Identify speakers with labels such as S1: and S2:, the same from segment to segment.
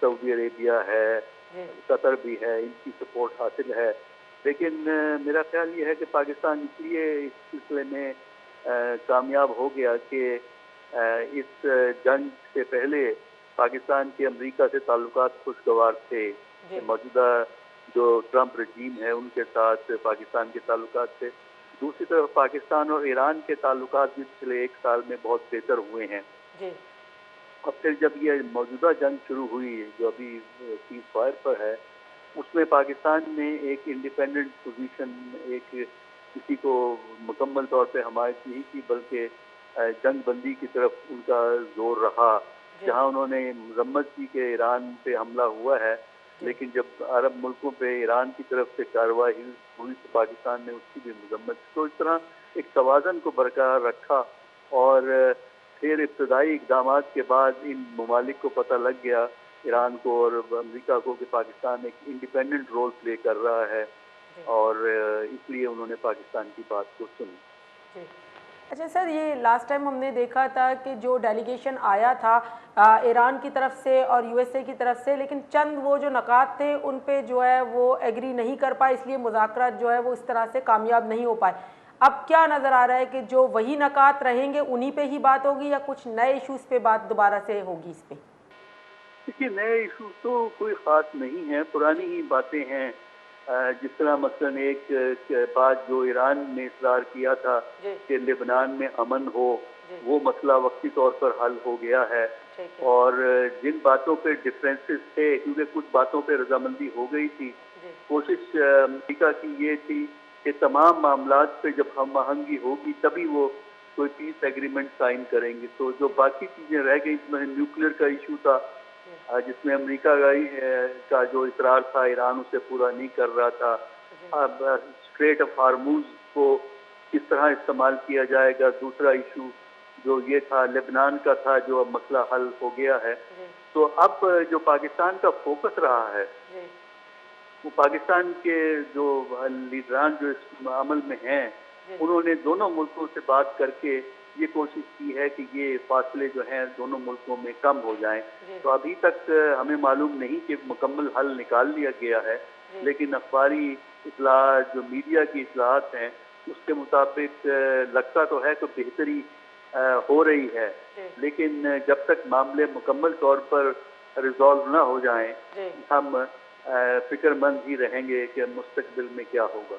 S1: سعودی عربیہ ہے, قطر بھی ہے, ان کی سپورٹ حاصل ہے. لیکن میرا خیال یہ ہے کہ پاکستان اس لیے اس سلسلے میں کامیاب ہو گیا کہ اس جنگ سے پہلے پاکستان کے امریکہ سے تعلقات خوشگوار تھے. موجودہ جو ٹرمپ رجیم ہے ان کے ساتھ پاکستان کے تعلقات تھے. دوسری طرف پاکستان اور ایران کے تعلقات بھی پچھلے 1 سال میں بہت بہتر ہوئے ہیں. اب پھر جب یہ موجودہ جنگ شروع ہوئی جو ابھی سیز فائر پر ہے, اس میں پاکستان نے ایک انڈیپینڈنٹ پوزیشن, ایک کسی کو مکمل طور پہ حمایت نہیں کی بلکہ جنگ بندی کی طرف ان کا زور رہا. جہاں انہوں نے مذمت کی کہ ایران پہ حملہ ہوا ہے, لیکن جب عرب ملکوں پہ ایران کی طرف سے کارروائی ہوئی تو پاکستان نے اس کی بھی مذمت کی. تو اس طرح ایک توازن کو برقرار رکھا, اور پھر ابتدائی اقدامات کے بعد ان ممالک کو پتہ لگ گیا, ایران کو اور امریکہ کو, کہ پاکستان ایک انڈیپینڈنٹ رول پلے کر رہا ہے, اور اس لیے انہوں نے پاکستان کی بات کو سنی.
S2: اچھا سر, یہ لاسٹ ٹائم ہم نے دیکھا تھا کہ جو ڈیلیگیشن آیا تھا ایران کی طرف سے اور یو ایس اے کی طرف سے, لیکن چند وہ جو نکات تھے ان پہ جو ہے وہ ایگری نہیں کر پائے, اس لیے مذاکرات جو ہے وہ اس طرح سے کامیاب نہیں ہو پائے. اب کیا نظر آ رہا ہے کہ جو وہی نکات رہیں گے انہی پہ ہی بات ہوگی, یا کچھ نئے ایشوز پہ بات دوبارہ سے ہوگی اس پہ؟
S1: دیکھیے, نئے ایشوز تو کوئی خاص نہیں ہیں, پرانی ہی باتیں ہیں. جس طرح مثلاً ایک بات جو ایران نے اصرار کیا تھا کہ لبنان میں امن ہو, وہ مسئلہ وقتی طور پر حل ہو گیا ہے. اور جن باتوں پہ ڈفرینسز تھے, کیونکہ کچھ باتوں پہ رضامندی ہو گئی تھی, کوشش امریکہ کی یہ تھی کہ تمام معاملات پہ جب ہم آہنگی ہوگی تبھی وہ کوئی پیس ایگریمنٹ سائن کریں گے. تو جو باقی چیزیں رہ گئی, اس میں نیوکلیر کا ایشو تھا جس میں امریکہ کا جو اصرار تھا ایران اسے پورا نہیں کر رہا تھا. اب اسٹریٹ آف ہارموز کو کس طرح استعمال کیا جائے گا, دوسرا ایشو جو یہ تھا لبنان کا تھا, جو اب مسئلہ حل ہو گیا ہے. تو اب جو پاکستان کا فوکس رہا ہے وہ پاکستان کے جو لیڈران جو اس عمل میں ہیں, انہوں نے دونوں ملکوں سے بات کر کے یہ کوشش کی ہے کہ یہ فاصلے جو ہیں دونوں ملکوں میں کم ہو جائیں. تو ابھی تک ہمیں معلوم نہیں کہ مکمل حل نکال لیا گیا ہے, لیکن اخباری اطلاعات, جو میڈیا کی اطلاعات ہیں, اس کے مطابق لگتا تو ہے کہ بہتری ہو رہی ہے. لیکن جب تک معاملے مکمل طور پر ریزالو نہ ہو جائیں, ہم فکر مند ہی رہیں گے کہ مستقبل میں کیا ہوگا.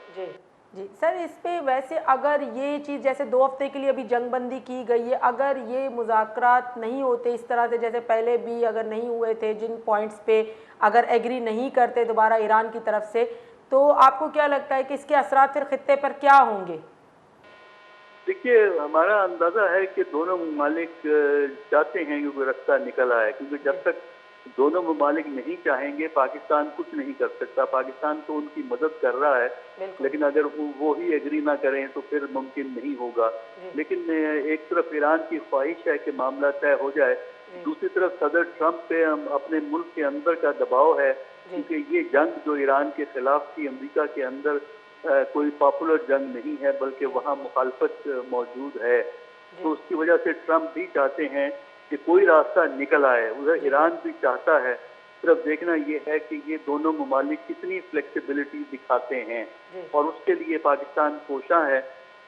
S2: جی سر, اس پہ ویسے اگر یہ چیز جیسے 2 ہفتے کے لیے ابھی جنگ بندی کی گئی ہے, اگر یہ مذاکرات نہیں ہوتے اس طرح سے جیسے پہلے بھی اگر نہیں ہوئے تھے, جن پوائنٹس پہ اگر ایگری نہیں کرتے دوبارہ ایران کی طرف سے, تو آپ کو کیا لگتا ہے کہ اس کے اثرات پھر خطے پر کیا ہوں گے؟
S1: دیکھیے, ہمارا اندازہ ہے کہ دونوں ممالک چاہتے ہیں کہ کوئی رستہ نکل آئے, کیونکہ جب تک دونوں ممالک نہیں چاہیں گے پاکستان کچھ نہیں کر سکتا. پاکستان تو ان کی مدد کر رہا ہے, لیکن اگر وہ ہی ایگری نہ کریں تو پھر ممکن نہیں ہوگا. لیکن ایک طرف ایران کی خواہش ہے کہ معاملہ طے ہو جائے, دوسری طرف صدر ٹرمپ پہ اپنے ملک کے اندر کا دباؤ ہے, کیونکہ یہ جنگ جو ایران کے خلاف تھی امریکہ کے اندر کوئی پاپولر جنگ نہیں ہے, بلکہ وہاں مخالفت موجود ہے. تو اس کی وجہ سے ٹرمپ بھی چاہتے ہیں کہ کوئی راستہ نکل آئے. ادھر ایران بھی چاہتا ہے, صرف دیکھنا یہ ہے کہ یہ دونوں ممالک کتنی فلیکسیبلٹی دکھاتے ہیں, اور اس کے لیے پاکستان کوشاں ہے.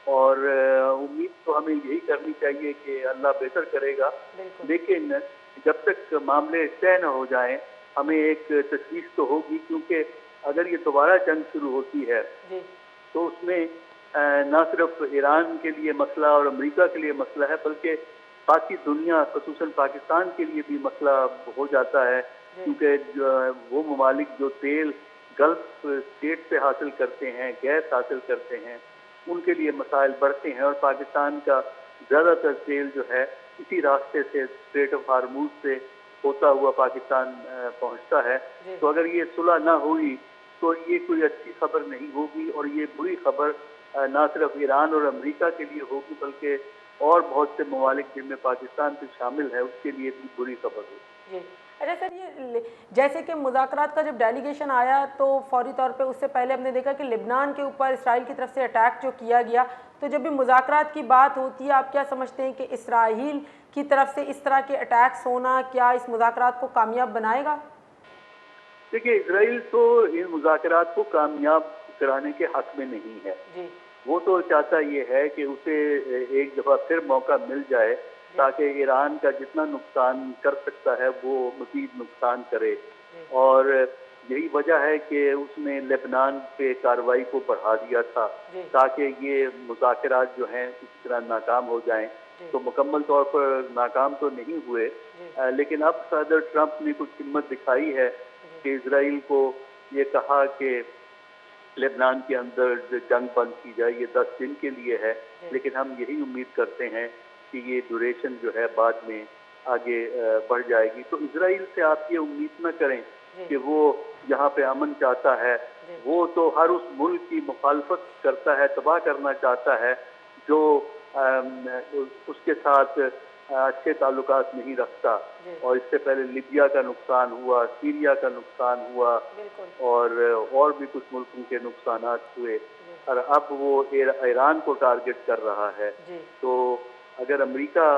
S1: اور امید تو ہمیں یہی کرنی چاہیے کہ اللہ بہتر کرے گا, لیکن جب تک معاملے طے نہ ہو جائیں ہمیں ایک تشویش تو ہوگی, کیونکہ اگر یہ دوبارہ جنگ شروع ہوتی ہے تو اس میں نہ صرف ایران کے لیے مسئلہ اور امریکہ کے لیے مسئلہ ہے, بلکہ باقی دنیا خصوصاً پاکستان کے لیے بھی مسئلہ ہو جاتا ہے, کیونکہ وہ ممالک جو تیل گلف اسٹیٹ سے حاصل کرتے ہیں, گیس حاصل کرتے ہیں, ان کے لیے مسائل بڑھتے ہیں. اور پاکستان کا زیادہ تر تیل جو ہے اسی راستے سے اسٹریٹ آف ہارموز سے ہوتا ہوا پاکستان پہنچتا ہے. تو اگر یہ صلح نہ ہوئی تو یہ کوئی اچھی خبر نہیں ہوگی, اور یہ بری خبر نہ صرف ایران اور امریکہ کے لیے ہوگی بلکہ اور بہت سے ممالک جن میں پاکستان بھی شامل ہے اس کے لیے بھی بری خبر ہوگی.
S2: اچھا سر, یہ جیسے کہ مذاکرات کا جب ڈیلیگیشن آیا تو فوری طور پہ اس سے پہلے ہم نے دیکھا کہ لبنان کے اوپر اسرائیل کی طرف سے اٹیک جو کیا گیا, تو جب بھی مذاکرات کی بات ہوتی ہے آپ کیا سمجھتے ہیں کہ اسرائیل کی طرف سے اس طرح کے اٹیکس ہونا کیا اس مذاکرات کو کامیاب بنائے گا؟
S1: دیکھیے اسرائیل تو ان مذاکرات کو کامیاب کرانے کے حق میں نہیں ہے. وہ تو چاہتا یہ ہے کہ اسے ایک دفعہ پھر موقع مل جائے تاکہ ایران کا جتنا نقصان کر سکتا ہے وہ مزید نقصان کرے. اور یہی وجہ ہے کہ اس نے لبنان پہ کارروائی کو بڑھا دیا تھا تاکہ یہ مذاکرات جو ہیں اس طرح ناکام ہو جائیں. تو مکمل طور پر ناکام تو نہیں ہوئے، لیکن اب صدر ٹرمپ نے کچھ ہمت دکھائی ہے کہ اسرائیل کو یہ کہا کہ لبنان کے اندر جنگ بند کی جائے. یہ 10 دن کے لیے ہے، لیکن ہم یہی امید کرتے ہیں کہ یہ ڈوریشن جو ہے بعد میں آگے بڑھ جائے گی. تو اسرائیل سے آپ یہ امید نہ کریں کہ وہ یہاں پہ امن چاہتا ہے. وہ تو ہر اس ملک کی مخالفت کرتا ہے، تباہ کرنا چاہتا ہے جو اس کے ساتھ اچھے تعلقات نہیں رکھتا. اور اس سے پہلے لیبیا کا نقصان ہوا، سیریا کا نقصان ہوا، اور بھی کچھ ملکوں کے نقصانات ہوئے، اور اب وہ ایران کو ٹارگٹ کر رہا ہے. تو اگر امریکہ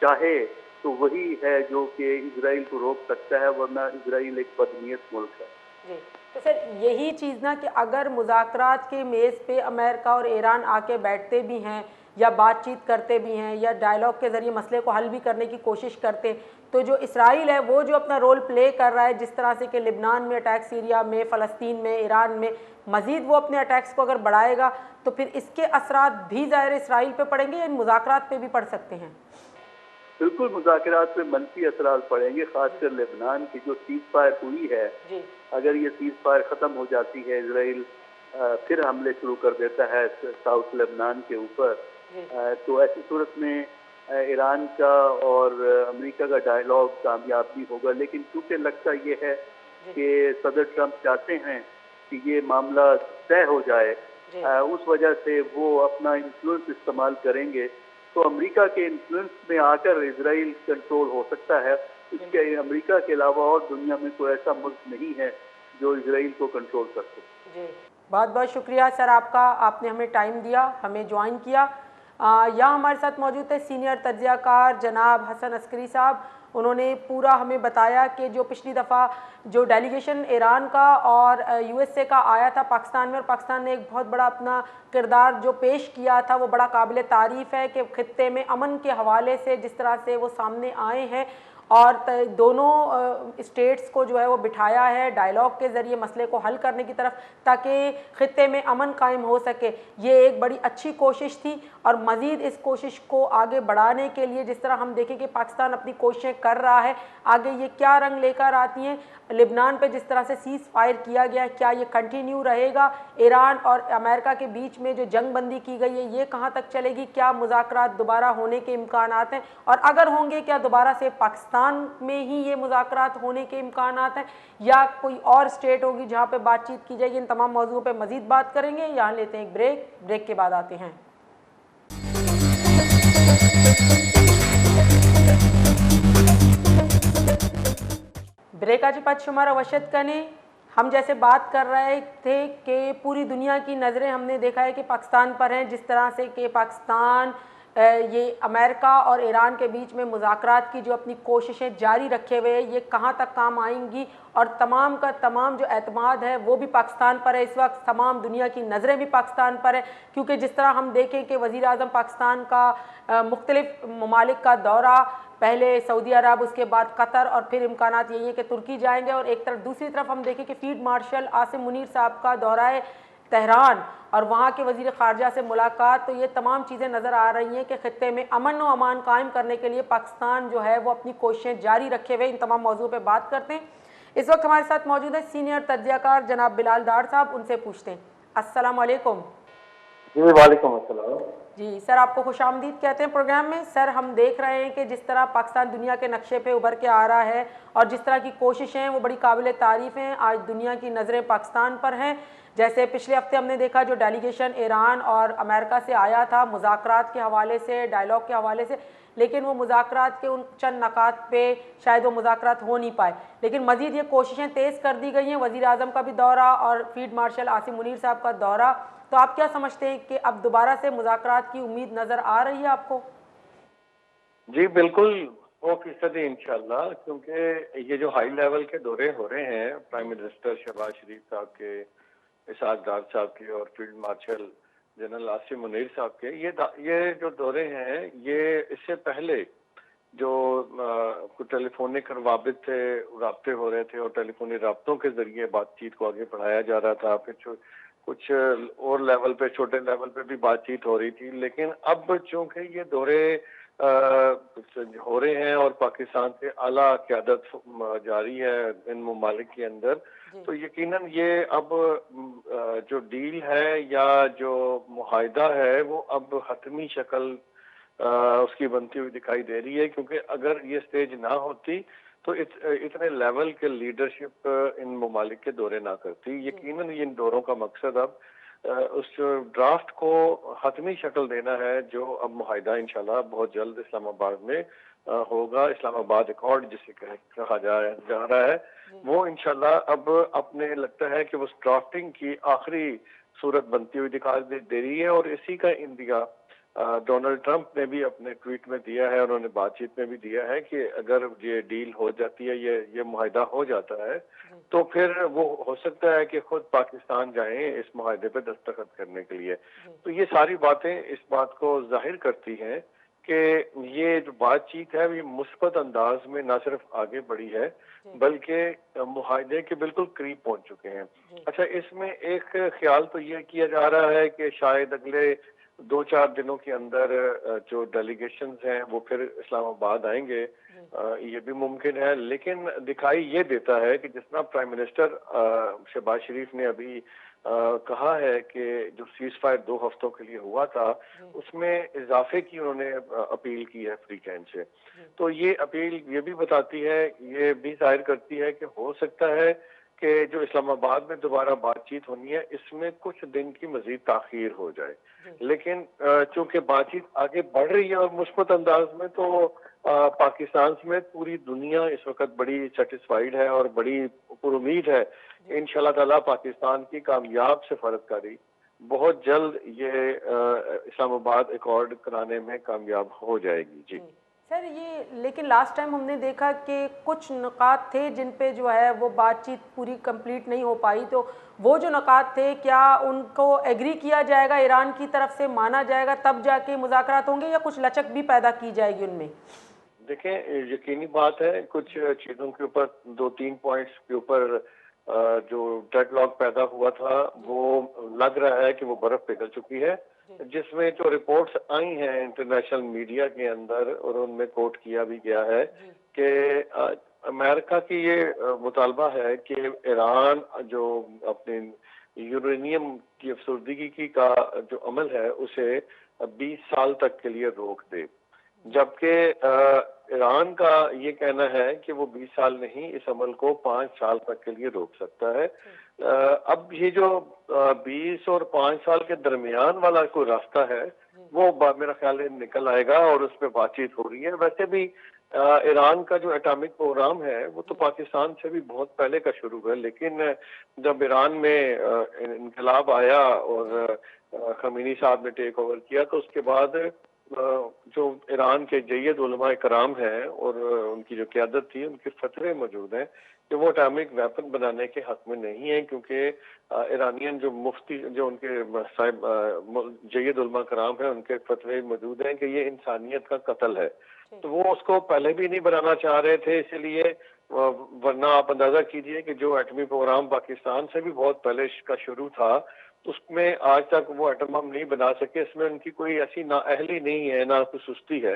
S1: چاہے تو وہی ہے جو کہ اسرائیل کو روک سکتا ہے، ورنہ اسرائیل ایک بدنیت ملک ہے.
S2: تو سر یہی چیز نا کہ اگر مذاکرات کے میز پہ امریکہ اور ایران آ کے بیٹھتے بھی ہیں یا بات چیت کرتے بھی ہیں یا ڈائلاگ کے ذریعے مسئلے کو حل بھی کرنے کی کوشش کرتے، تو جو اسرائیل ہے وہ جو اپنا رول پلے کر رہا ہے جس طرح سے کہ لبنان میں اٹیک، سیریا میں، فلسطین میں، ایران میں، مزید وہ اپنے اٹیکس کو اگر بڑھائے گا تو پھر اس کے اثرات بھی ظاہر اسرائیل پہ پڑیں گے یا ان مذاکرات پہ بھی پڑ سکتے ہیں؟
S1: بالکل مذاکرات پہ منفی اثرات پڑیں گے، خاص کر لبنان کی جو سیز فائر ہوئی ہے. اگر یہ سیز فائر ختم ہو جاتی ہے، اسرائیل پھر حملے شروع کر دیتا ہے ساؤتھ لبنان کے اوپر، تو ایسی صورت میں ایران کا اور امریکہ کا ڈائلاگ کامیاب نہیں ہوگا. لیکن چونکہ لگتا یہ ہے کہ صدر ٹرمپ چاہتے ہیں کہ یہ معاملہ طے ہو جائے، اس وجہ سے وہ اپنا انفلوئنس استعمال کریں گے. تو امریکہ کے انفلوئنس میں آ کر اسرائیل کنٹرول ہو سکتا ہے. اس کے امریکہ کے علاوہ اور دنیا میں کوئی ایسا ملک نہیں ہے جو اسرائیل کو کنٹرول کر سکے.
S2: بہت بہت شکریہ سر آپ کا، آپ نے ہمیں ٹائم دیا، ہمیں جوائن کیا. یہاں ہمارے ساتھ موجود ہے سینئر تجزیہ کار جناب حسن عسکری صاحب. انہوں نے پورا ہمیں بتایا کہ جو پچھلی دفعہ جو ڈیلیگیشن ایران کا اور یو ایس اے کا آیا تھا پاکستان میں، اور پاکستان نے ایک بہت بڑا اپنا کردار جو پیش کیا تھا وہ بڑا قابل تعریف ہے کہ خطے میں امن کے حوالے سے جس طرح سے وہ سامنے آئے ہیں اور دونوں اسٹیٹس کو جو ہے وہ بٹھایا ہے ڈائلاگ کے ذریعے مسئلے کو حل کرنے کی طرف تاکہ خطے میں امن قائم ہو سکے. یہ ایک بڑی اچھی کوشش تھی اور مزید اس کوشش کو آگے بڑھانے کے لیے جس طرح ہم دیکھیں کہ پاکستان اپنی کوششیں کر رہا ہے، آگے یہ کیا رنگ لے کر آتی ہیں. لبنان پہ جس طرح سے سیز فائر کیا گیا ہے کیا یہ کنٹینیو رہے گا؟ ایران اور امریکہ کے بیچ میں جو جنگ بندی کی گئی ہے یہ کہاں تک چلے گی؟ کیا مذاکرات دوبارہ ہونے کے امکانات ہیں؟ اور اگر ہوں گے کیا دوبارہ سے پاکستان میں ہی یہ مذاکرات ہونے کے امکانات ہیں یا کوئی اور اسٹیٹ ہوگی جہاں پہ بات چیت کی جائے گی؟ ان تمام موضوعوں پہ مزید بات کریں گے. یہاں لیتے ہیں ایک بریک کے بعد آتے ہیں. بریکاچی پت شمارا وشد کنے ہم جیسے بات کر رہے تھے کہ پوری دنیا کی نظریں ہم نے دیکھا ہے کہ پاکستان پر ہیں، جس طرح سے کہ پاکستان یہ امریکہ اور ایران کے بیچ میں مذاکرات کی جو اپنی کوششیں جاری رکھے ہوئے یہ کہاں تک کام آئیں گی، اور تمام کا تمام جو اعتماد ہے وہ بھی پاکستان پر ہے. اس وقت تمام دنیا کی نظریں بھی پاکستان پر ہے کیونکہ جس طرح ہم دیکھیں کہ وزیر اعظم پاکستان کا مختلف ممالک کا دورہ، پہلے سعودی عرب، اس کے بعد قطر، اور پھر امکانات یہی ہے کہ ترکی جائیں گے. اور ایک طرف دوسری طرف ہم دیکھیں کہ فیلڈ مارشل عاصم منیر صاحب کا دورہ ہے تہران اور وہاں کے وزیر خارجہ سے ملاقات. تو یہ تمام چیزیں نظر آ رہی ہیں کہ خطے میں امن و امان قائم کرنے کے لیے پاکستان جو ہے وہ اپنی کوششیں جاری رکھے ہوئے. ان تمام موضوع پہ بات کرتے ہیں. اس وقت ہمارے ساتھ موجود ہے سینئر تجزیہ کار جناب بلال ڈار صاحب. ان سے پوچھتے ہیں. السلام علیکم.
S3: جی وعلیکم السلام.
S2: جی سر، آپ کو خوش آمدید کہتے ہیں پروگرام میں. سر ہم دیکھ رہے ہیں کہ جس طرح پاکستان دنیا کے نقشے پہ ابھر کے آ رہا ہے اور جس طرح کی کوششیں ہیں وہ بڑی قابل تعریف ہیں. آج دنیا کی نظریں پاکستان پر ہیں. جیسے پچھلے ہفتے ہم نے دیکھا جو ڈیلیگیشن ایران اور امریکہ سے آیا تھا مذاکرات کے حوالے سے، ڈائلاگ کے حوالے سے، لیکن وہ مذاکرات کے ان چند نکات پہ شاید وہ مذاکرات ہو نہیں پائے. لیکن مزید یہ کوششیں تیز کر دی گئی ہیں، وزیر اعظم کا بھی دورہ اور فیلڈ مارشل عاصم منیر صاحب کا دورہ. تو آپ کیا سمجھتے ہیں کہ اب دوبارہ سے مذاکرات کی امید نظر آ رہی ہے آپ کو؟
S3: جی بالکل، 100% انشاءاللہ، کیونکہ یہ جو ہائی لیول کے دورے ہو رہے ہیں پرائم منسٹر شہباز شریف صاحب کے، اسحاق ڈار صاحب کے اور field marshal general Asim Munir صاحب کے، یہ جو دورے ہیں یہ اس سے پہلے جو ٹیلی فونک روابط تھے، رابطے ہو رہے تھے اور ٹیلی فونی رابطوں کے ذریعے بات چیت کو آگے بڑھایا جا رہا تھا، پھر کچھ اور لیول پہ، چھوٹے لیول پہ بھی بات چیت ہو رہی تھی، لیکن اب چونکہ یہ دورے ہو رہے ہیں اور پاکستان سے اعلیٰ قیادت جاری ہے ان ممالک کے اندر، تو یقیناً یہ اب جو ڈیل ہے یا جو معاہدہ ہے وہ اب حتمی شکل اس کی بنتی ہوئی دکھائی دے رہی ہے، کیونکہ اگر یہ سٹیج نہ ہوتی تو اتنے لیول کے لیڈرشپ ان ممالک کے دورے نہ کرتی۔ یقیناً ان دوروں کا مقصد اب اس ڈرافٹ کو حتمی شکل دینا ہے جو اب معاہدہ انشاءاللہ بہت جلد اسلام آباد میں ہوگا، اسلام آباد ایکارڈ جسے کہا جا رہا ہے، وہ انشاءاللہ اب اپنے لگتا ہے کہ اس ڈرافٹنگ کی آخری صورت بنتی ہوئی دکھائی دے رہی ہے، اور اسی کا اندیا ڈونلڈ ٹرمپ نے بھی اپنے ٹویٹ میں دیا ہے، انہوں نے بات چیت میں بھی دیا ہے کہ اگر یہ ڈیل ہو جاتی ہے، یہ معاہدہ ہو جاتا ہے تو پھر وہ ہو سکتا ہے کہ خود پاکستان جائیں اس معاہدے پہ دستخط کرنے کے لیے۔ تو یہ ساری باتیں اس بات کو ظاہر کرتی ہیں کہ یہ جو بات چیت ہے یہ مثبت انداز میں نہ صرف آگے بڑھی ہے بلکہ معاہدے کے بالکل قریب پہنچ چکے ہیں۔ اچھا، اس میں ایک خیال تو یہ کیا جا رہا ہے کہ شاید اگلے 2-4 دنوں کے اندر جو ڈیلیگیشنز ہیں وہ پھر اسلام آباد آئیں گے، یہ بھی ممکن ہے، لیکن دکھائی یہ دیتا ہے کہ جس طرح پرائم منسٹر شہباز شریف نے ابھی کہا ہے کہ جو سیز فائر 2 ہفتوں کے لیے ہوا تھا اس میں اضافے کی انہوں نے اپیل کی ہے فری کین سے، تو یہ اپیل یہ بھی بتاتی ہے، یہ بھی ظاہر کرتی ہے کہ ہو سکتا ہے کہ جو اسلام آباد میں دوبارہ بات چیت ہونی ہے اس میں کچھ دن کی مزید تاخیر ہو جائے، لیکن چونکہ بات چیت آگے بڑھ رہی ہے اور مثبت انداز میں، تو پاکستان سمیت پوری دنیا اس وقت بڑی سیٹسفائیڈ ہے اور بڑی پر امید ہے کہ انشاءاللہ تعالیٰ پاکستان کی کامیاب سفارتکاری بہت جلد یہ اسلام آباد ایکارڈ کرانے میں کامیاب ہو جائے گی۔ جی
S2: سر، یہ لیکن لاسٹ ٹائم ہم نے دیکھا کہ کچھ نکات تھے جن پہ جو ہے وہ بات چیت پوری کمپلیٹ نہیں ہو پائی، تو وہ جو نکات تھے کیا ان کو ایگری کیا جائے گا، ایران کی طرف سے مانا جائے گا تب جا کے مذاکرات ہوں گے، یا کچھ لچک بھی پیدا کی جائے گی ان میں؟
S3: دیکھیں، یقینی بات ہے کچھ چیزوں کے اوپر 2-3 پوائنٹس کے اوپر جو ڈیڈ لاک پیدا ہوا تھا وہ لگ رہا ہے کہ وہ برف پگھل چکی ہے، جس میں جو رپورٹس آئی ہیں انٹرنیشنل میڈیا کے اندر اور ان میں کوٹ کیا بھی گیا ہے کہ امریکہ کی یہ مطالبہ ہے کہ ایران جو اپنے یورینیم کی افسردگی کی کا جو عمل ہے اسے 20 سال تک کے لیے روک دے، جبکہ ایران کا یہ کہنا ہے کہ وہ 20 سال نہیں، اس عمل کو 5 سال تک کے لیے روک سکتا ہے۔ اب یہ جو 20 اور 5 سال کے درمیان والا کوئی راستہ ہے وہ میرا خیال ہے نکل آئے گا اور اس پہ بات چیت ہو رہی ہے۔ ویسے بھی ایران کا جو ایٹامک پروگرام ہے وہ تو پاکستان سے بھی بہت پہلے کا شروع ہے، لیکن جب ایران میں انقلاب آیا اور خمینی صاحب نے ٹیک اوور کیا تو اس کے بعد جو ایران کے جید علماء کرام ہیں اور ان کی جو قیادت تھی ان کے فتوے موجود ہیں کہ وہ اٹامک ویپن بنانے کے حق میں نہیں ہیں، کیونکہ ایرانین جو مفتی جو ان کے صاحب جید علماء کرام ہیں ان کے فتوے موجود ہیں کہ یہ انسانیت کا قتل ہے، تو وہ اس کو پہلے بھی نہیں بنانا چاہ رہے تھے، اسی لیے ورنہ آپ اندازہ کیجئے کہ جو ایٹمی پروگرام پاکستان سے بھی بہت پہلے کا شروع تھا اس میں آج تک وہ ایٹم بم نہیں بنا سکے۔ اس میں ان کی کوئی ایسی نااہلی نہیں ہے، نہ کوئی سستی ہے،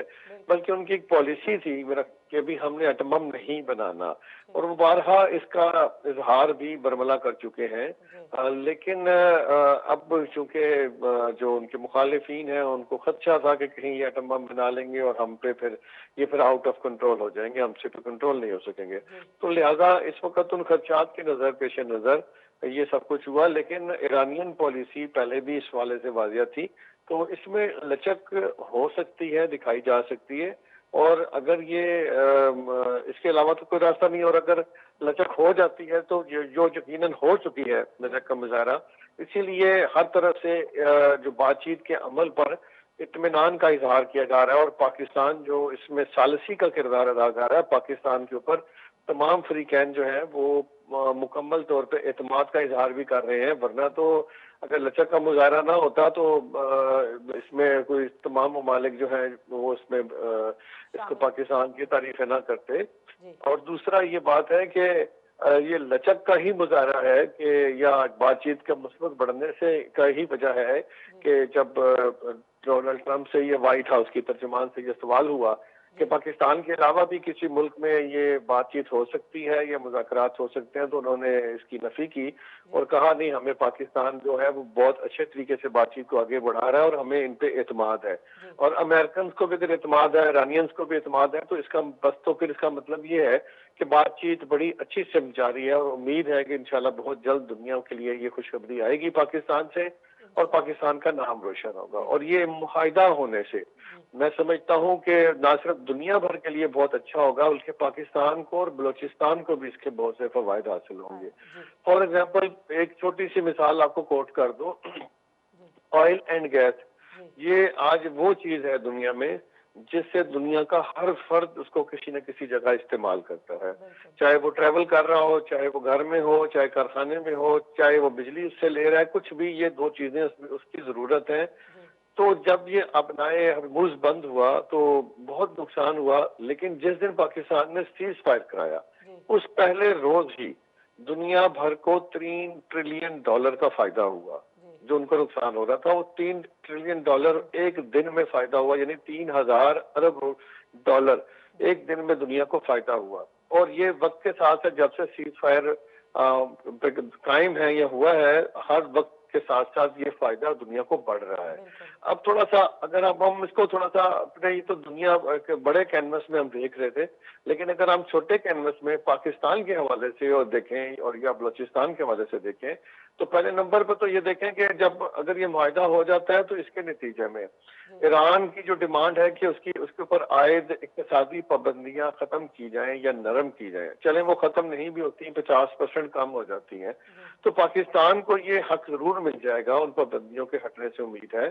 S3: بلکہ ان کی ایک پالیسی تھی کہ بھی ہم نے ایٹم بم نہیں بنانا، اور وہ بارہا اس کا اظہار بھی برملا کر چکے ہیں، لیکن اب چونکہ جو ان کے مخالفین ہیں ان کو خدشہ تھا کہ کہیں یہ ایٹم بم بنا لیں گے اور ہم پہ پھر آؤٹ آف کنٹرول ہو جائیں گے، ہم سے پہ کنٹرول نہیں ہو سکیں گے، تو لہٰذا اس وقت ان خدشات کے پیش نظر یہ سب کچھ ہوا، لیکن ایرانین پالیسی پہلے بھی اس حوالے سے واضح تھی، تو اس میں لچک ہو سکتی ہے، دکھائی جا سکتی ہے، اور اگر یہ اس کے علاوہ تو کوئی راستہ نہیں، اور اگر لچک ہو جاتی ہے تو جو یقیناً ہو چکی ہے لچک کا مظاہرہ، اسی لیے ہر طرف سے جو بات چیت کے عمل پر اطمینان کا اظہار کیا جا رہا ہے، اور پاکستان جو اس میں ثالثی کا کردار ادا کر رہا ہے، پاکستان کے اوپر تمام فریقین جو ہیں وہ مکمل طور پہ اعتماد کا اظہار بھی کر رہے ہیں، ورنہ تو اگر لچک کا مظاہرہ نہ ہوتا تو اس میں کوئی تمام ممالک جو ہیں وہ اس میں اس کو پاکستان کی تعریفیں نہ کرتے۔ اور دوسرا یہ بات ہے کہ یہ لچک کا ہی مظاہرہ ہے کہ یا بات چیت کا مثبت بڑھنے سے کا ہی وجہ ہے کہ جب ڈونلڈ ٹرمپ سے یہ وائٹ ہاؤس کی ترجمان سے یہ سوال ہوا کہ پاکستان کے علاوہ بھی کسی ملک میں یہ بات چیت ہو سکتی ہے یا مذاکرات ہو سکتے ہیں، تو انہوں نے اس کی نفی کی اور کہا نہیں، ہمیں پاکستان جو ہے وہ بہت اچھے طریقے سے بات چیت کو آگے بڑھا رہا ہے اور ہمیں ان پہ اعتماد ہے، اور امریکنز کو بھی اگر اعتماد ہے، ایرانینز کو بھی اعتماد ہے، تو اس کا بس تو پھر اس کا مطلب یہ ہے کہ بات چیت بڑی اچھی سمت جاری ہے، اور امید ہے کہ انشاءاللہ بہت جلد دنیا کے لیے یہ خوشخبری آئے گی پاکستان سے، اور پاکستان کا نام روشن ہوگا۔ اور یہ معاہدہ ہونے سے میں سمجھتا ہوں کہ نہ صرف دنیا بھر کے لیے بہت اچھا ہوگا بلکہ پاکستان کو اور بلوچستان کو بھی اس کے بہت سے فوائد حاصل ہوں گے۔ فار ایگزامپل ایک چھوٹی سی مثال آپ کو کوٹ کر دو، آئل اینڈ گیس، یہ آج وہ چیز ہے دنیا میں جس سے دنیا کا ہر فرد اس کو کسی نہ کسی جگہ استعمال کرتا ہے، چاہے وہ ٹریول کر رہا ہو، چاہے وہ گھر میں ہو، چاہے کارخانے میں ہو، چاہے وہ بجلی اس سے لے رہا ہے، کچھ بھی یہ دو چیزیں اس کی ضرورت ہے۔ تو جب یہ اپنائے ہرمز بند ہوا تو بہت نقصان ہوا، لیکن جس دن پاکستان نے سیز فائر کرایا اس پہلے روز ہی دنیا بھر کو $3 ٹریلین کا فائدہ ہوا۔ جو ان کو نقصان ہو رہا تھا وہ $3 ٹریلین ایک دن میں فائدہ ہوا، یعنی 3000 ارب ڈالر ایک دن میں دنیا کو فائدہ ہوا۔ اور یہ وقت کے ساتھ جب سے سیز فائر قائم ہے یا ہوا ہے، ہر وقت کے ساتھ ساتھ یہ فائدہ دنیا کو بڑھ رہا ہے۔ اب تھوڑا سا اگر ہم اس کو تھوڑا سا اپنے، یہ تو دنیا کے بڑے کینوس میں ہم دیکھ رہے تھے، لیکن اگر ہم چھوٹے کینوس میں پاکستان کے حوالے سے اور دیکھیں اور یا بلوچستان کے حوالے سے دیکھیں، تو پہلے نمبر پہ تو یہ دیکھیں کہ جب اگر یہ معاہدہ ہو جاتا ہے تو اس کے نتیجے میں ایران کی جو ڈیمانڈ ہے کہ اس کے اوپر عائد اقتصادی پابندیاں ختم کی جائیں یا نرم کی جائیں، چلیں وہ ختم نہیں بھی ہوتی، 50% کم ہو جاتی ہیں، تو پاکستان کو یہ حق ضرور مل جائے گا ان پابندیوں کے ہٹنے سے، امید ہے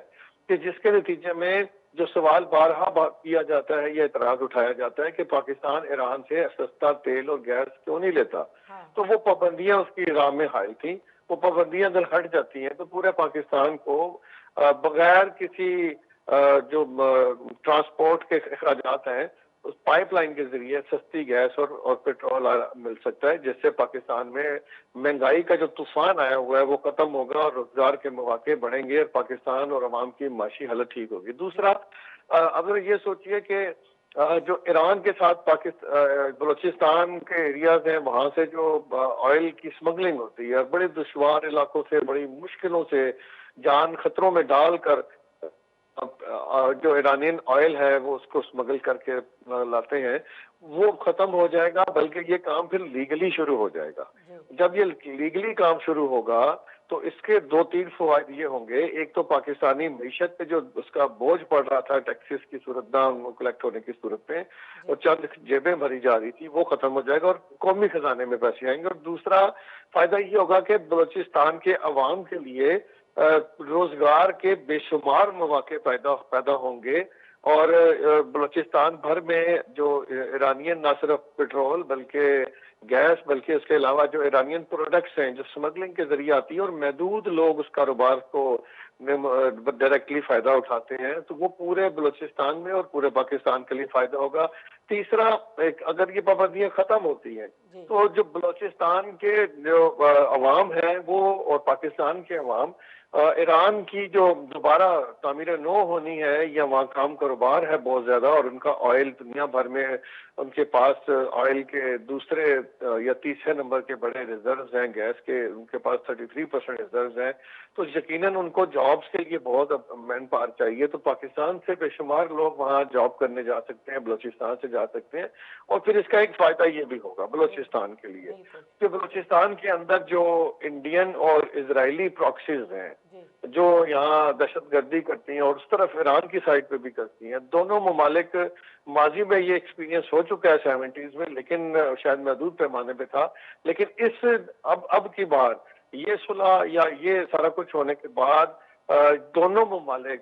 S3: کہ جس کے نتیجے میں جو سوال بارہا کیا جاتا ہے یا اعتراض اٹھایا جاتا ہے کہ پاکستان ایران سے سستا تیل اور گیس کیوں نہیں لیتا، تو وہ پابندیاں اس کی ایران میں حائل تھیں، وہ پابندیاں اگر ہٹ جاتی ہیں تو پورے پاکستان کو بغیر کسی جو ٹرانسپورٹ کے اخراجات ہیں اس پائپ لائن کے ذریعے سستی گیس اور پیٹرول مل سکتا ہے، جس سے پاکستان میں مہنگائی کا جو طوفان آیا ہوا ہے وہ ختم ہوگا اور روزگار کے مواقع بڑھیں گے اور پاکستان اور عوام کی معاشی حالت ٹھیک ہوگی۔ دوسرا، اگر یہ سوچئے کہ جو ایران کے ساتھ بلوچستان کے ایریاز ہیں وہاں سے جو آئل کی سمگلنگ ہوتی ہے، بڑے دشوار علاقوں سے بڑی مشکلوں سے جان خطروں میں ڈال کر جو ایرانین آئل ہے وہ اس کو سمگل کر کے لاتے ہیں، وہ ختم ہو جائے گا، بلکہ یہ کام پھر لیگلی شروع ہو جائے گا۔ جب یہ لیگلی کام شروع ہوگا تو اس کے 2-3 فوائد یہ ہوں گے، ایک تو پاکستانی معیشت پہ جو اس کا بوجھ پڑ رہا تھا ٹیکسز کی صورت میں کلیکٹ ہونے کی صورت میں اور چند جیبیں بھری جا رہی تھی، وہ ختم ہو جائے گا اور قومی خزانے میں پیسے آئیں گے۔ اور دوسرا فائدہ یہ ہوگا کہ بلوچستان کے عوام کے لیے روزگار کے بے شمار مواقع پیدا ہوں گے، اور بلوچستان بھر میں جو ایرانین نہ صرف پیٹرول بلکہ گیس، بلکہ اس کے علاوہ جو ایرانین پروڈکٹس ہیں جو سمگلنگ کے ذریعے آتی ہیں اور محدود لوگ اس کاروبار کو ڈائریکٹلی فائدہ اٹھاتے ہیں، تو وہ پورے بلوچستان میں اور پورے پاکستان کے لیے فائدہ ہوگا۔ تیسرا، اگر یہ پابندیاں ختم ہوتی ہیں تو جو بلوچستان کے جو عوام ہیں وہ اور پاکستان کے عوام ایران کی جو دوبارہ تعمیر نو ہونی ہے یا وہاں کام کاروبار ہے بہت زیادہ، اور ان کا آئل دنیا بھر میں ان کے پاس آئل کے دوسرے یا تیسرے نمبر کے بڑے ریزروز ہیں، گیس کے ان کے پاس 33% ریزروز ہیں، تو یقیناً ان کو جابس کے لیے بہت مین پاور چاہیے، تو پاکستان سے بے شمار لوگ وہاں جاب کرنے جا سکتے ہیں، بلوچستان سے جا سکتے ہیں۔ اور پھر اس کا ایک فائدہ یہ بھی ہوگا بلوچستان کے لیے کہ بلوچستان کے اندر جو انڈین اور اسرائیلی پراکسیز ہیں جو یہاں دہشت گردی کرتی ہیں اور اس طرف ایران کی سائڈ پہ بھی کرتی ہیں، دونوں ممالک ماضی میں یہ ایکسپیرینس ہو چکا ہے 70s میں، لیکن شاید محدود پیمانے پہ تھا، لیکن اب کی بار یہ صلح یا یہ سارا کچھ ہونے کے بعد دونوں ممالک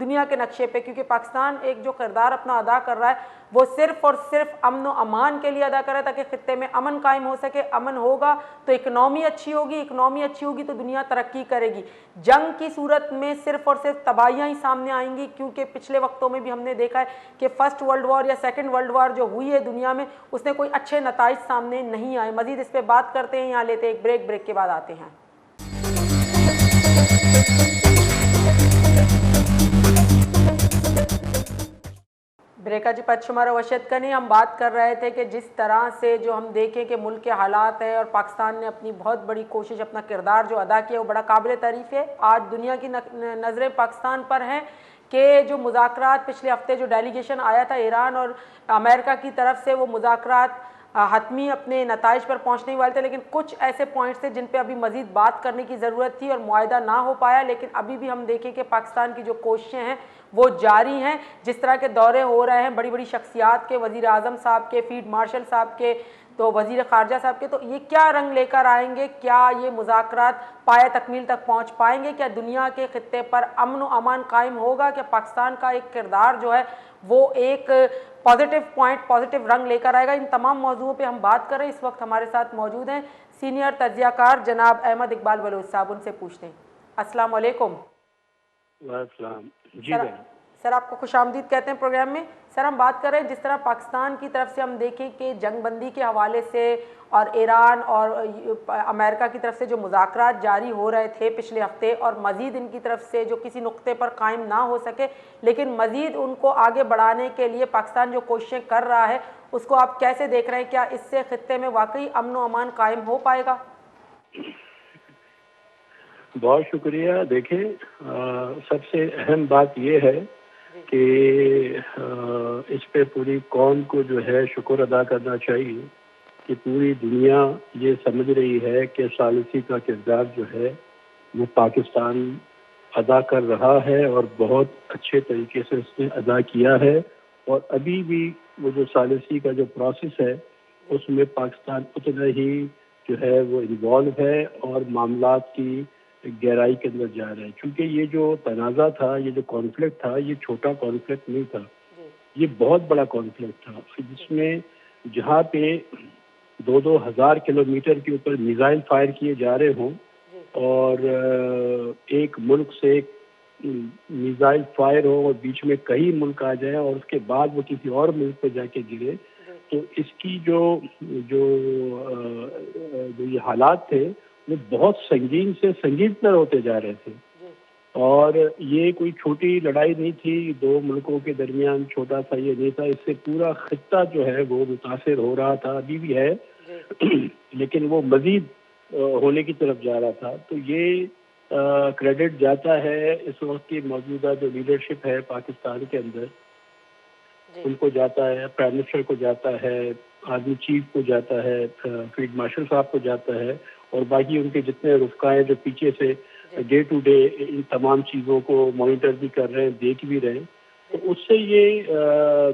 S2: دنیا کے نقشے پہ، کیونکہ پاکستان ایک جو کردار اپنا ادا کر رہا ہے وہ صرف اور صرف امن و امان کے لیے ادا کر رہا ہے، تاکہ خطے میں امن قائم ہو سکے۔ امن ہوگا تو اکنامی اچھی ہوگی، اکنامی اچھی ہوگی تو دنیا ترقی کرے گی۔ جنگ کی صورت میں صرف اور صرف تباہیاں ہی سامنے آئیں گی، کیونکہ پچھلے وقتوں میں بھی ہم نے دیکھا ہے کہ فرسٹ ورلڈ وار یا سیکنڈ ورلڈ وار جو ہوئی ہے دنیا میں، اس نے کوئی اچھے نتائج سامنے نہیں آئے۔ مزید اس پہ بات کرتے ہیں، یہاں لیتے ہیں ایک بریک، بریک کے بعد آتے ہیں۔ بریکا جی پت شمارا وشد کنی، ہم بات کر رہے تھے کہ جس طرح سے جو ہم دیکھیں کہ ملک کے حالات ہیں اور پاکستان نے اپنی بہت بڑی کوشش، اپنا کردار جو ادا کیا وہ بڑا قابل تعریف ہے۔ آج دنیا کی نظریں پاکستان پر ہیں کہ جو مذاکرات پچھلے ہفتے جو ڈیلیگیشن آیا تھا ایران اور امریکہ کی طرف سے، وہ مذاکرات حتمی اپنے نتائج پر پہنچنے والے تھے، لیکن کچھ ایسے پوائنٹس تھے جن پہ ابھی مزید بات کرنے کی ضرورت تھی اور معاہدہ نہ ہو پایا۔ لیکن ابھی بھی ہم دیکھیں کہ پاکستان کی جو کوششیں ہیں وہ جاری ہیں، جس طرح کے دورے ہو رہے ہیں بڑی بڑی شخصیات کے، وزیر اعظم صاحب کے، فیلڈ مارشل صاحب کے، تو وزیر خارجہ صاحب کے، تو یہ کیا رنگ لے کر آئیں گے؟ کیا یہ مذاکرات پایہ تکمیل تک پہنچ پائیں گے؟ کیا دنیا کے خطے پر امن و امان قائم ہوگا؟ کہ پاکستان کا ایک کردار جو ہے وہ ایک پازیٹیو پوائنٹ، پازیٹیو رنگ لے کر آئے گا؟ ان تمام موضوعوں پہ ہم بات کر رہے ہیں۔ اس وقت ہمارے ساتھ موجود ہیں سینئر تجزیہ کار جناب احمد اقبال بلوچ صاحب، ان سے پوچھتے ہیں۔ السلام علیکم۔
S4: السلام جی
S2: سر آپ کو خوش آمدید کہتے ہیں پروگرام میں۔ سر ہم بات کر رہے ہیں جس طرح پاکستان کی طرف سے ہم دیکھیں کہ جنگ بندی کے حوالے سے اور ایران اور امریکہ کی طرف سے جو مذاکرات جاری ہو رہے تھے پچھلے ہفتے، اور مزید ان کی طرف سے جو کسی نقطے پر قائم نہ ہو سکے، لیکن مزید ان کو آگے بڑھانے کے لیے پاکستان جو کوششیں کر رہا ہے، اس کو آپ کیسے دیکھ رہے ہیں؟ کیا اس سے خطے میں واقعی امن و امان قائم ہو پائے گا؟
S4: بہت شکریہ۔ دیکھیں، سب سے اہم بات یہ ہے کہ اس پہ پوری قوم کو جو ہے شکر ادا کرنا چاہیے کہ پوری دنیا یہ سمجھ رہی ہے کہ ثالثی کا کردار جو ہے وہ پاکستان ادا کر رہا ہے، اور بہت اچھے طریقے سے اس نے ادا کیا ہے، اور ابھی بھی وہ جو ثالثی کا جو پروسیس ہے اس میں پاکستان اتنا ہی جو ہے وہ انوالو ہے اور معاملات کی گہرائی کے اندر جا رہے ہیں۔ چونکہ یہ جو تنازع تھا، یہ جو کانفلکٹ تھا، یہ چھوٹا کانفلکٹ نہیں تھا، یہ بہت بڑا کانفلکٹ تھا، جس میں جہاں پہ 2,000 کلومیٹر کے اوپر میزائل فائر کیے جا رہے ہوں، اور ایک ملک سے ایک میزائل فائر ہو اور بیچ میں کئی ملک آ جائیں اور اس کے بعد وہ کسی اور ملک پہ جا کے گرے، تو اس کی جو یہ حالات تھے وہ بہت سنگین سے سنگین تر ہوتے جا رہے تھے، اور یہ کوئی چھوٹی لڑائی نہیں تھی دو ملکوں کے درمیان، چھوٹا سا یہ نہیں تھا، اس سے پورا خطہ جو ہے وہ متاثر ہو رہا تھا، ابھی بھی ہے لیکن وہ مزید ہونے کی طرف جا رہا تھا۔ تو یہ کریڈٹ جاتا ہے اس وقت کی موجودہ جو لیڈرشپ ہے پاکستان کے اندر، ان کو جاتا ہے، پرائم منسٹر کو جاتا ہے، آرمی چیف کو جاتا ہے، فیلڈ مارشل صاحب کو جاتا ہے، اور باقی ان کے جتنے رفقائے جو پیچھے سے ڈے ٹو ڈے ان تمام چیزوں کو مانیٹر بھی کر رہے ہیں، دیکھ بھی رہے ہیں۔ تو اس سے یہ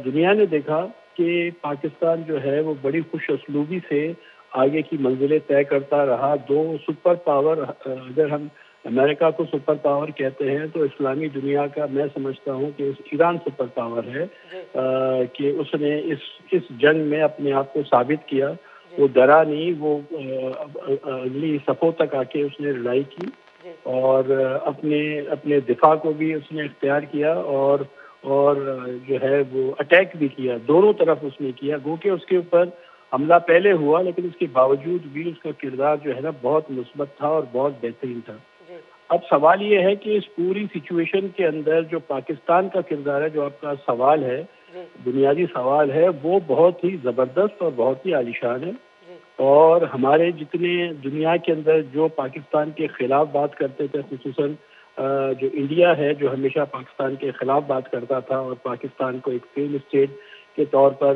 S4: دنیا نے دیکھا کہ پاکستان جو ہے وہ بڑی خوش اسلوبی سے آگے کی منزلیں طے کرتا رہا۔ دو سپر پاور، اگر ہم امریکہ کو سپر پاور کہتے ہیں تو اسلامی دنیا کا میں سمجھتا ہوں کہ ایران سپر پاور ہے، کہ اس نے اس جنگ میں اپنے آپ کو ثابت کیا، وہ ڈرا نہیں، وہ اگلی صفوں تک آ کے اس نے لڑائی کی، اور اپنے دفاع کو بھی اس نے اختیار کیا، اور جو ہے وہ اٹیک بھی کیا، دونوں طرف اس نے کیا، گو کہ اس کے اوپر حملہ پہلے ہوا لیکن اس کے باوجود بھی اس کا کردار جو ہے نا بہت مثبت تھا اور بہت بہترین تھا۔ اب سوال یہ ہے کہ اس پوری سچویشن کے اندر جو پاکستان کا کردار ہے، جو آپ کا سوال ہے، بنیادی سوال ہے، وہ بہت ہی زبردست اور بہت ہی عالیشان ہے، اور ہمارے جتنے دنیا کے اندر جو پاکستان کے خلاف بات کرتے تھے، خصوصاً جو انڈیا ہے جو ہمیشہ پاکستان کے خلاف بات کرتا تھا اور پاکستان کو ایک فیل اسٹیٹ کے طور پر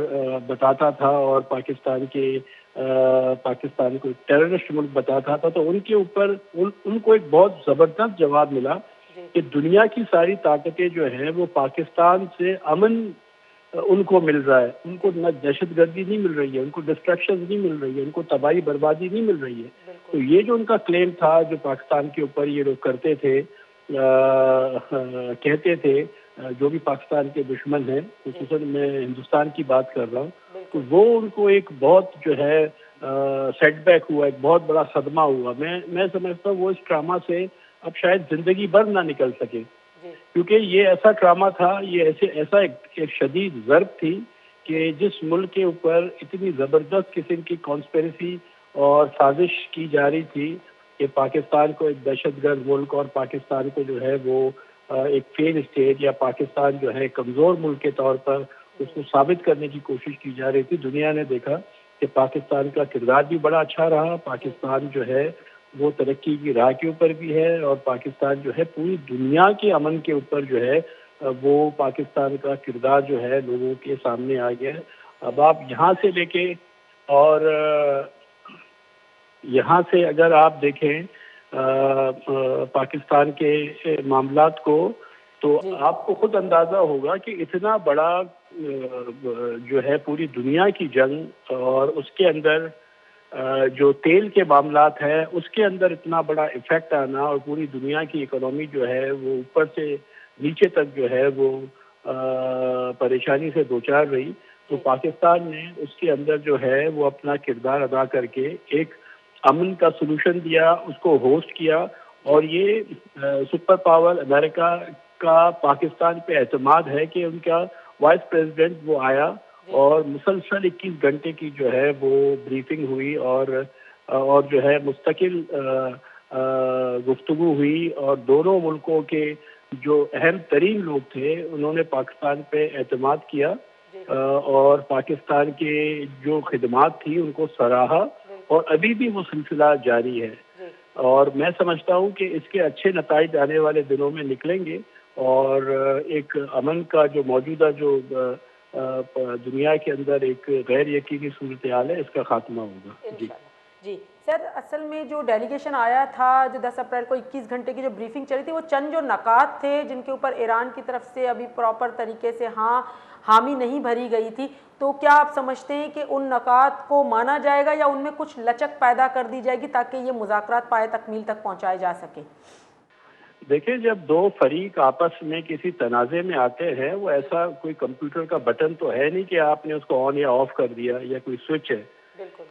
S4: بتاتا تھا، اور پاکستان کو ٹیررسٹ ملک بتاتا تھا، تو ان کے اوپر ان کو ایک بہت زبردست جواب ملا کہ دنیا کی ساری طاقتیں جو ہیں وہ پاکستان سے امن ان کو مل رہا ہے. ان کو نہ دہشت گردی نہیں مل رہی ہے, ان کو ڈسٹرکشن نہیں مل رہی ہے, ان کو تباہی بربادی نہیں مل رہی ہے. تو یہ جو ان کا کلیم تھا جو پاکستان کے اوپر یہ لوگ کرتے تھے, کہتے تھے جو بھی پاکستان کے دشمن ہیں, خصوصاً میں ہندوستان کی بات کر رہا ہوں, تو وہ ان کو ایک بہت جو ہے سیٹ بیک ہوا, ایک بہت بڑا صدمہ ہوا. میں سمجھتا ہوں وہ اس ڈرامہ سے اب شاید زندگی بھر نہ نکل سکے, کیونکہ یہ ایسا ڈرامہ تھا, یہ ایسا ایک شدید ضرب تھی کہ جس ملک کے اوپر اتنی زبردست قسم کی کانسپریسی اور سازش کی جا رہی تھی کہ پاکستان کو ایک دہشت گرد ملک اور پاکستان کو جو ہے وہ ایک فیل اسٹیٹ یا پاکستان جو ہے کمزور ملک کے طور پر اس کو ثابت کرنے کی کوشش کی جا رہی تھی. دنیا نے دیکھا کہ پاکستان کا کردار بھی بڑا اچھا رہا, پاکستان جو ہے وہ ترقی کی راہ کے اوپر بھی ہے, اور پاکستان جو ہے پوری دنیا کے امن کے اوپر جو ہے وہ پاکستان کا کردار جو ہے لوگوں کے سامنے آ گیا ہے. اب آپ یہاں سے لے کے اور یہاں سے اگر آپ دیکھیں پاکستان کے معاملات کو, تو آپ کو خود اندازہ ہوگا کہ اتنا بڑا جو ہے پوری دنیا کی جنگ, اور اس کے اندر جو تیل کے معاملات ہیں اس کے اندر اتنا بڑا ایفیکٹ آنا, اور پوری دنیا کی اکنامی جو ہے وہ اوپر سے نیچے تک جو ہے وہ پریشانی سے دوچار رہی. تو پاکستان نے اس کے اندر جو ہے وہ اپنا کردار ادا کر کے ایک امن کا سلوشن دیا, اس کو ہوسٹ کیا, اور یہ سپر پاور امریکہ کا پاکستان پہ اعتماد ہے کہ ان کا وائس پریزیڈنٹ وہ آیا اور مسلسل 21 گھنٹے کی جو ہے وہ بریفنگ ہوئی, اور جو ہے مستقل گفتگو ہوئی, اور دونوں ملکوں کے جو اہم ترین لوگ تھے انہوں نے پاکستان پہ اعتماد کیا, اور پاکستان کے جو خدمات تھی ان کو سراہا, اور ابھی بھی وہ سلسلہ جاری ہے. اور میں سمجھتا ہوں کہ اس کے اچھے نتائج آنے والے دنوں میں نکلیں گے, اور ایک امن کا جو موجودہ جو دنیا کے اندر ایک غیر یقینی صورتحال ہے اس کا خاتمہ ہوگا.
S2: جی سر, اصل میں جو ڈیلیگیشن آیا تھا جو 10 اپریل کو 21 گھنٹے کی جو بریفنگ چلی تھی, وہ چند جو نکات تھے جن کے اوپر ایران کی طرف سے ابھی پراپر طریقے سے حامی نہیں بھری گئی تھی, تو کیا آپ سمجھتے ہیں کہ ان نکات کو مانا جائے گا یا ان میں کچھ لچک پیدا کر دی جائے گی تاکہ یہ مذاکرات پائے تکمیل تک پہنچائے جا سکے؟
S4: دیکھیں, جب دو فریق آپس میں کسی تنازع میں آتے ہیں, وہ ایسا کوئی کمپیوٹر کا بٹن تو ہے نہیں کہ آپ نے اس کو آن یا آف کر دیا یا کوئی سوئچ ہے.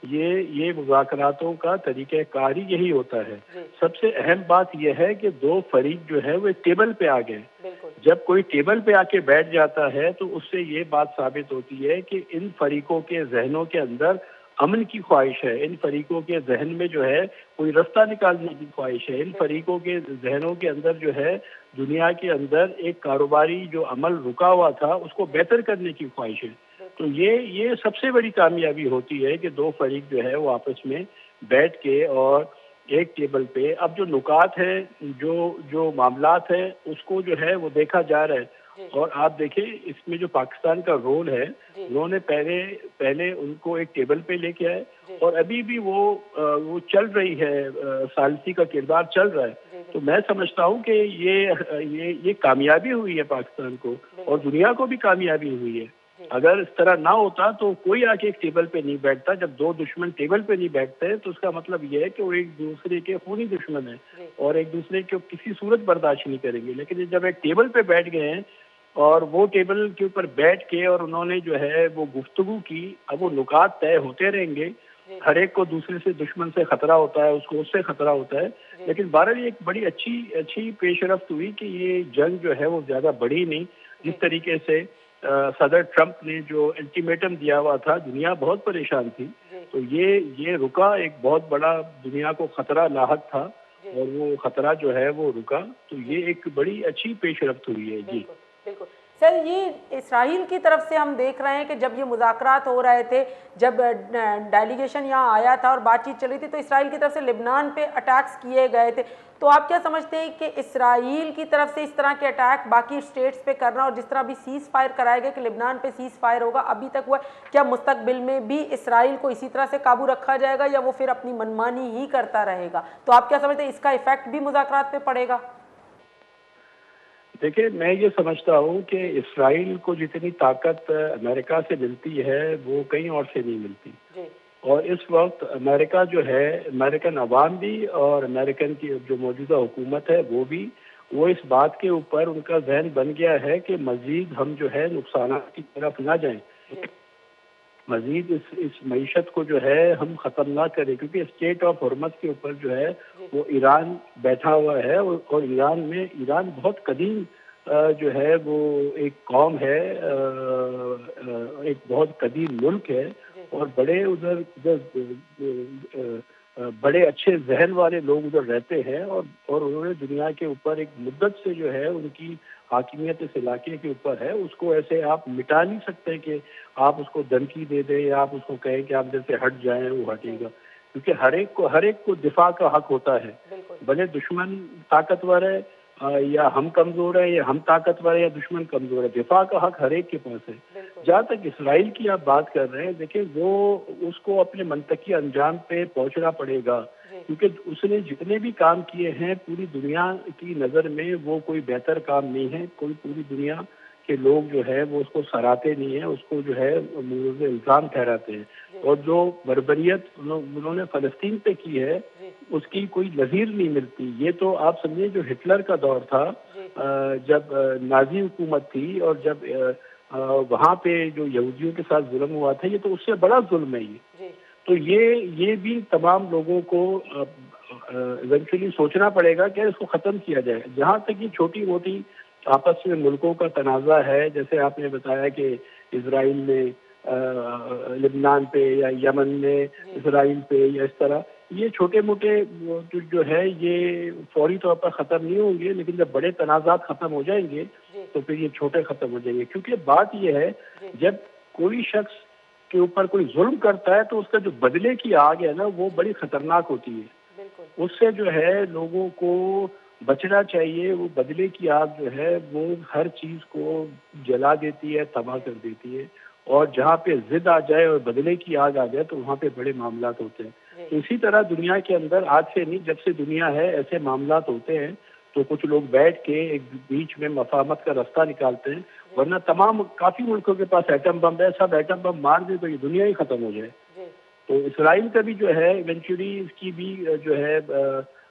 S4: یہ مذاکراتوں کا طریقہ کار ہی یہی ہوتا ہے. سب سے اہم بات یہ ہے کہ دو فریق جو ہے وہ ٹیبل پہ آ گئے. جب کوئی ٹیبل پہ آ کے بیٹھ جاتا ہے تو اس سے یہ بات ثابت ہوتی ہے کہ ان فریقوں کے ذہنوں کے اندر امن کی خواہش ہے, ان فریقوں کے ذہن میں جو ہے کوئی رستہ نکالنے کی خواہش ہے, ان فریقوں کے ذہنوں کے اندر جو ہے دنیا کے اندر ایک کاروباری جو عمل رکا ہوا تھا اس کو بہتر کرنے کی خواہش ہے. تو یہ سب سے بڑی کامیابی ہوتی ہے کہ دو فریق جو ہے وہ آپس میں بیٹھ کے اور ایک ٹیبل پہ اب جو نکات ہیں, جو معاملات ہیں اس کو جو ہے وہ دیکھا جا رہا ہے. اور آپ دیکھیں اس میں جو پاکستان کا رول ہے, انہوں نے پہلے ان کو ایک ٹیبل پہ لے کے آئے, اور ابھی بھی وہ چل رہی ہے, ثالثی کا کردار چل رہا ہے. تو میں سمجھتا ہوں کہ یہ کامیابی ہوئی ہے پاکستان کو, اور دنیا کو بھی کامیابی ہوئی ہے. اگر اس طرح نہ ہوتا تو کوئی آ کے ایک ٹیبل پہ نہیں بیٹھتا. جب دو دشمن ٹیبل پہ نہیں بیٹھتے تو اس کا مطلب یہ ہے کہ وہ ایک دوسرے کے خونی دشمن ہیں اور ایک دوسرے کو کسی صورت برداشت نہیں کریں گے. لیکن جب ایک ٹیبل پہ بیٹھ گئے ہیں اور وہ ٹیبل کے اوپر بیٹھ کے اور انہوں نے جو ہے وہ گفتگو کی, اب وہ نکات طے ہوتے رہیں گے. ہر ایک کو دوسرے سے دشمن سے خطرہ ہوتا ہے, اس کو اس سے خطرہ ہوتا ہے. لیکن بہرحال ایک بڑی اچھی پیش رفت ہوئی کہ یہ جنگ جو ہے وہ زیادہ بڑی نہیں. جس طریقے سے صدر ٹرمپ نے جو الٹیمیٹم دیا ہوا تھا, دنیا بہت پریشان تھی, تو یہ رکا. ایک بہت بڑا دنیا کو خطرہ لاحق تھا اور وہ خطرہ جو ہے وہ رکا. تو یہ ایک بڑی اچھی پیش رفت ہوئی ہے. جی
S2: بالکل سر, یہ اسرائیل کی طرف سے ہم دیکھ رہے ہیں کہ جب یہ مذاکرات ہو رہے تھے, جب ڈیلیگیشن یہاں آیا تھا اور بات چیت چلی تھی, تو اسرائیل کی طرف سے لبنان پہ اٹیکس کیے گئے تھے. تو آپ کیا سمجھتے ہیں کہ اسرائیل کی طرف سے اس طرح کے اٹیک باقی اسٹیٹس پہ کرنا, اور جس طرح بھی سیز فائر کرایا گیا کہ لبنان پہ سیز فائر ہوگا ابھی تک ہوا, کیا مستقبل میں بھی اسرائیل کو اسی طرح سے قابو رکھا جائے گا یا وہ پھر اپنی منمانی ہی کرتا رہے گا؟ تو آپ کیا سمجھتے ہیں اس کا ایفیکٹ بھی مذاکرات پہ پڑے گا؟
S4: دیکھیں میں یہ سمجھتا ہوں کہ اسرائیل کو جتنی طاقت امریکہ سے ملتی ہے وہ کہیں اور سے نہیں ملتی، اور اس وقت امریکہ جو ہے، امریکن عوام بھی اور امریکن کی جو موجودہ حکومت ہے وہ بھی، وہ اس بات کے اوپر ان کا ذہن بن گیا ہے کہ مزید ہم جو ہے نقصانات کی طرف نہ جائیں، مزید اس معیشت کو جو ہے ہم ختم نہ کریں، کیونکہ اسٹیٹ آف ہرمز کے اوپر جو ہے وہ ایران بیٹھا ہوا ہے، اور ایران بہت قدیم جو ہے وہ ایک قوم ہے، ایک بہت قدیم ملک ہے، اور بڑے ادھر بڑے اچھے ذہن والے لوگ ادھر رہتے ہیں، اور انہوں نے دنیا کے اوپر ایک مدت سے جو ہے ان کی حاکمیت اس علاقے کے اوپر ہے، اس کو ایسے آپ مٹا نہیں سکتے کہ آپ اس کو دھمکی دے دیں یا آپ اس کو کہیں کہ آپ ادھر سے ہٹ جائیں، وہ ہٹے گا، کیونکہ ہر ایک کو دفاع کا حق ہوتا ہے، بھلے دشمن طاقتور ہے یا ہم کمزور ہیں، یا ہم طاقتور ہیں یا دشمن کمزور ہے، دفاع کا حق ہر ایک کے پاس ہے۔ جہاں تک اسرائیل کی آپ بات کر رہے ہیں، دیکھیں وہ اس کو اپنے منطقی انجام پہ پہنچنا پڑے گا، کیونکہ اس نے جتنے بھی کام کیے ہیں پوری دنیا کی نظر میں وہ کوئی بہتر کام نہیں ہے، کوئی پوری دنیا کے لوگ جو ہے وہ اس کو سراہتے نہیں ہیں، اس کو جو ہے مورد الزام ٹھہراتے ہیں، اور جو بربریت انہوں نے فلسطین پہ کی ہے اس کی کوئی نظیر نہیں ملتی۔ یہ تو آپ سمجھیں جو ہٹلر کا دور تھا، جب نازی حکومت تھی، اور جب وہاں پہ جو یہودیوں کے ساتھ ظلم ہوا تھا، یہ تو اس سے بڑا ظلم ہے یہ، تو یہ بھی تمام لوگوں کو ایونچولی سوچنا پڑے گا کہ اس کو ختم کیا جائے۔ جہاں تک یہ چھوٹی موٹی آپس میں ملکوں کا تنازع ہے، جیسے آپ نے بتایا کہ اسرائیل نے لبنان پہ یا یمن میں اسرائیل پہ یا اس طرح، یہ چھوٹے موٹے جو ہے یہ فوری طور پر ختم نہیں ہوں گے، لیکن جب بڑے تنازعات ختم ہو جائیں گے تو پھر یہ چھوٹے ختم ہو جائیں گے، کیونکہ بات یہ ہے جب کوئی شخص کے اوپر کوئی ظلم کرتا ہے تو اس کا جو بدلے کی آگ ہے نا وہ بڑی خطرناک ہوتی ہے، اس سے جو ہے لوگوں کو بچنا چاہیے۔ وہ بدلے کی آگ جو ہے وہ ہر چیز کو جلا دیتی ہے، تباہ کر دیتی ہے، اور جہاں پہ ضد آ جائے اور بدلے کی آگ آ جائے تو وہاں پہ بڑے معاملات ہوتے ہیں۔ تو اسی طرح دنیا کے اندر آج سے نہیں، جب سے دنیا ہے ایسے معاملات ہوتے ہیں، تو کچھ لوگ بیٹھ کے ایک بیچ میں مفاہمت کا راستہ نکالتے ہیں، ورنہ کافی ملکوں کے پاس ایٹم بم ہے، سب ایٹم بم مار دے تو یہ دنیا ہی ختم ہو جائے۔ تو اسرائیل کا بھی جو ہے ایونچولی اس کی بھی جو ہے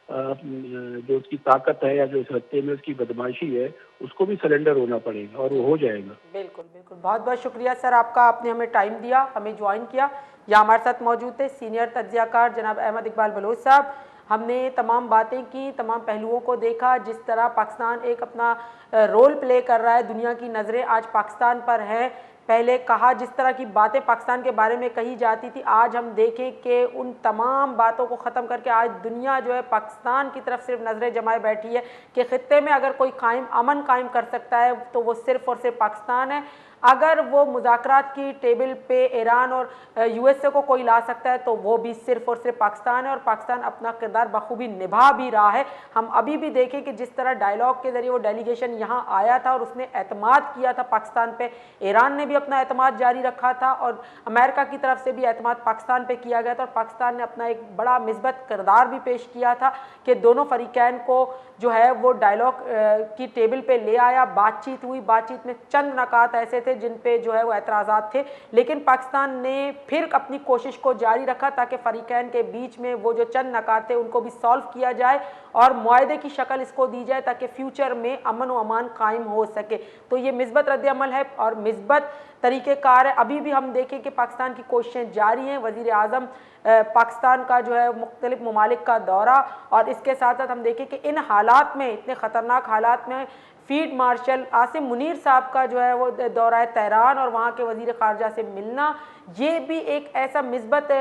S4: جو اس کی طاقت ہے یا جو اس خطے میں اس کی بدماشی ہے اس کو بھی سرنڈر ہونا پڑے گا، اور وہ ہو جائے گا۔
S2: بالکل بالکل، بہت بہت شکریہ سر آپ کا، آپ نے ہمیں ٹائم دیا، ہمیں جوائن کیا۔ یا ہمارے ساتھ موجود تھے سینئر تجزیہ کار جناب احمد اقبال بلوچ صاحب۔ ہم نے تمام باتیں کی، تمام پہلوؤں کو دیکھا، جس طرح پاکستان ایک اپنا رول پلے کر رہا ہے، دنیا کی نظریں آج پاکستان پر ہیں۔ پہلے کہا جس طرح کی باتیں پاکستان کے بارے میں کہی جاتی تھی، آج ہم دیکھیں کہ ان تمام باتوں کو ختم کر کے آج دنیا جو ہے پاکستان کی طرف صرف نظریں جمائے بیٹھی ہے کہ خطے میں اگر کوئی امن قائم کر سکتا ہے تو وہ صرف اور صرف پاکستان ہے۔ اگر وہ مذاکرات کی ٹیبل پہ ایران اور یو ایس اے کو کوئی لا سکتا ہے تو وہ بھی صرف اور صرف پاکستان ہے، اور پاکستان اپنا کردار بخوبی نبھا بھی رہا ہے۔ ہم ابھی بھی دیکھیں کہ جس طرح ڈائیلاگ کے ذریعے وہ ڈیلیگیشن یہاں آیا تھا اور اس نے اعتماد کیا تھا پاکستان پہ، ایران نے بھی اپنا اعتماد جاری رکھا تھا، اور امریکہ کی طرف سے بھی اعتماد پاکستان پہ کیا گیا تھا، اور پاکستان نے اپنا ایک بڑا مثبت کردار بھی پیش کیا تھا کہ دونوں فریقین کو جو ہے وہ ڈائیلاگ کی ٹیبل پہ لے آیا، بات چیت ہوئی، بات چیت میں چند نکات ایسے تھے جن پہ جو ہے وہ اعتراضات تھے، لیکن پاکستان نے پھر اپنی کوشش کو جاری رکھا تاکہ فریقین کے بیچ میں وہ جو چند نکات تھے ان کو بھی سالو کیا جائے اور معاہدے کی شکل اس کو دی جائے تاکہ فیوچر میں امن و امان قائم ہو سکے۔ تو یہ مثبت رد عمل ہے اور مثبت طریقہ کار ہے۔ ابھی بھی ہم دیکھیں کہ پاکستان کی کوششیں جاری ہیں، وزیر اعظم پاکستان کا جو ہے مختلف ممالک کا دورہ، اور اس کے ساتھ ساتھ ہم دیکھیں کہ ان حالات میں، اتنے خطرناک حالات میں، فیلڈ مارشل عاصم منیر صاحب کا جو ہے وہ دورہ تہران اور وہاں کے وزیر خارجہ سے ملنا، یہ بھی ایک ایسا مثبت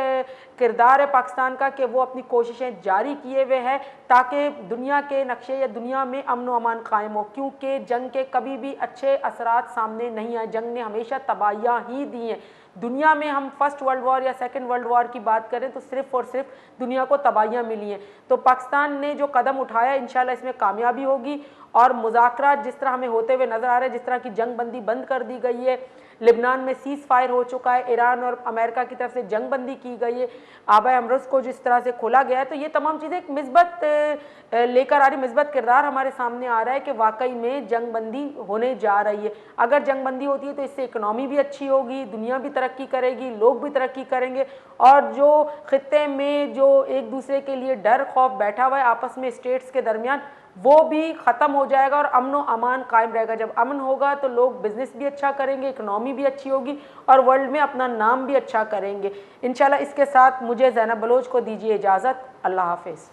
S2: کردار ہے پاکستان کا کہ وہ اپنی کوششیں جاری کیے ہوئے ہے تاکہ دنیا کے نقشے یا دنیا میں امن و امان قائم ہو، کیونکہ جنگ کے کبھی بھی اچھے اثرات سامنے نہیں آئے، جنگ نے ہمیشہ تباہیاں ہی دی ہیں۔ دنیا میں ہم فرسٹ ورلڈ وار یا سیکنڈ ورلڈ وار کی بات کریں تو صرف اور صرف دنیا کو تباہیاں ملی ہیں. تو پاکستان نے جو قدم اٹھایا انشاءاللہ اس میں کامیابی ہوگی, اور مذاکرات جس طرح ہمیں ہوتے ہوئے نظر آ رہے ہیں, جس طرح کی جنگ بندی بند کر دی گئی ہے, لبنان میں سیز فائر ہو چکا ہے, ایران اور امریکہ کی طرف سے جنگ بندی کی گئی ہے, آبۂ امرز کو جس طرح سے کھولا گیا ہے, تو یہ تمام چیزیں ایک مثبت لے کر آ رہی, مثبت کردار ہمارے سامنے آ رہا ہے کہ واقعی میں جنگ بندی ہونے جا رہی ہے. اگر جنگ بندی ہوتی ہے تو اس سے اکنامی بھی اچھی ہوگی, دنیا بھی ترقی کرے گی, لوگ بھی ترقی کریں گے, اور جو خطے میں جو ایک دوسرے کے لیے ڈر خوف بیٹھا ہوا ہے آپس میں اسٹیٹس کے درمیان, وہ بھی ختم ہو جائے گا اور امن و امان قائم رہے گا. جب امن ہوگا تو لوگ بزنس بھی اچھا کریں گے, اکنامی بھی اچھی ہوگی, اور ورلڈ میں اپنا نام بھی اچھا کریں گے انشاءاللہ. اس کے ساتھ مجھے زینب بلوچ کو دیجیے اجازت. اللہ حافظ.